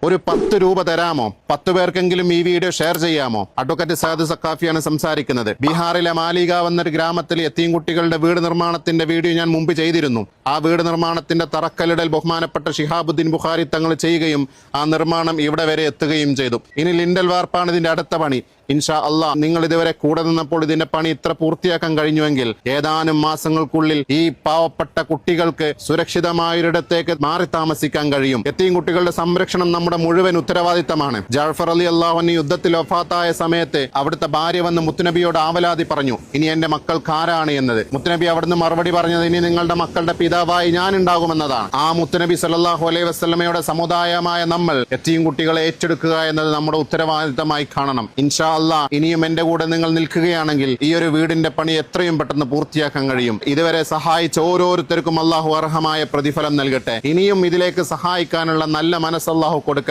ഒരു 10 രൂപ തരാമോ? 10 പേർക്കെങ്കിലും ഈ വീഡിയോ ഷെയർ ചെയ്യാമോ? അഡ്വക്കേറ്റ് സഅദ് സഖാഫിയാണ് സംസാരിക്കുന്നത്. ബീഹാറിലെ മാലിഗാവ് എന്നൊരു ഗ്രാമത്തിൽ യത്തീം കുട്ടികളുടെ വീട് നിർമ്മാണത്തിന്റെ വീഡിയോ ഞാൻ മുമ്പ് ചെയ്തിരുന്നു. ആ വീട് നിർമ്മാണത്തിന്റെ തറക്കല്ലിടൽ ബഹുമാനപ്പെട്ട ശിഹാബുദ്ദീൻ ബുഖാരി തങ്ങൾ ചെയ്യുകയും ആ നിർമ്മാണം ഇവിടെ വരെ എത്തുകയും ചെയ്തു. ഇനി ലിൻഡൽ വാർപ്പാണ് ഇതിന്റെ അടുത്ത പണി. ഇൻഷാ അല്ലാഹ് നിങ്ങൾ ഇതുവരെ കൂടെ നിന്നപ്പോൾ ഇതിന്റെ പണി ഇത്ര പൂർത്തിയാക്കാൻ കഴിഞ്ഞുവെങ്കിൽ ഏതാനും മാസങ്ങൾക്കുള്ളിൽ ഈ പാവപ്പെട്ട കുട്ടികൾക്ക് സുരക്ഷിതമായൊരിടത്തേക്ക് മാറി താമസിക്കാൻ കഴിയും. യത്തീം കുട്ടികളുടെ സംരക്ഷണം നമ്മുടെ മുഴുവൻ ഉത്തരവാദിത്തമാണ്. ജഅഫർ റളിയല്ലാഹു അൻഹു യുദ്ധത്തിൽ വഫാത്തായ സമയത്ത് അവിടുത്തെ ഭാര്യ വന്ന് മുത്തുനബിയോട് ആവലാതി പറഞ്ഞു, ഇനി എന്റെ മക്കൾക്ക് ആരാണ് എന്നത്. മുത്തുനബി അവിടുന്ന് മറുപടി പറഞ്ഞത്, ഇനി നിങ്ങളുടെ മക്കളുടെ പിതാവായി ഞാൻ ഉണ്ടാകുമെന്നതാണ്. ആ മുത്തുനബി സല്ലല്ലാഹു അലൈഹി വസല്ലമയുടെ സമുദായമായ നമ്മൾ യത്തീം കുട്ടികളെ ഏറ്റെടുക്കുക എന്നത് നമ്മുടെ ഉത്തരവാദിത്തമായി കാണണം. ഇൻഷാ അല്ലാഹ് ഇനിയും എന്റെ കൂടെ നിങ്ങൾ നിൽക്കുകയാണെങ്കിൽ ഈ ഒരു വീടിന്റെ പണി എത്രയും പെട്ടെന്ന് പൂർത്തിയാക്കാൻ കഴിയും. ഇതുവരെ സഹായിച്ച ഓരോരുത്തർക്കും അല്ലാഹു അർഹമായ പ്രതിഫലം നൽകട്ടെ. ഇനിയും ഇതിലേക്ക് സഹായിക്കാനുള്ള നല്ല മനസ്സ് അല്ലാഹു കൊടുക്കട്ടെ.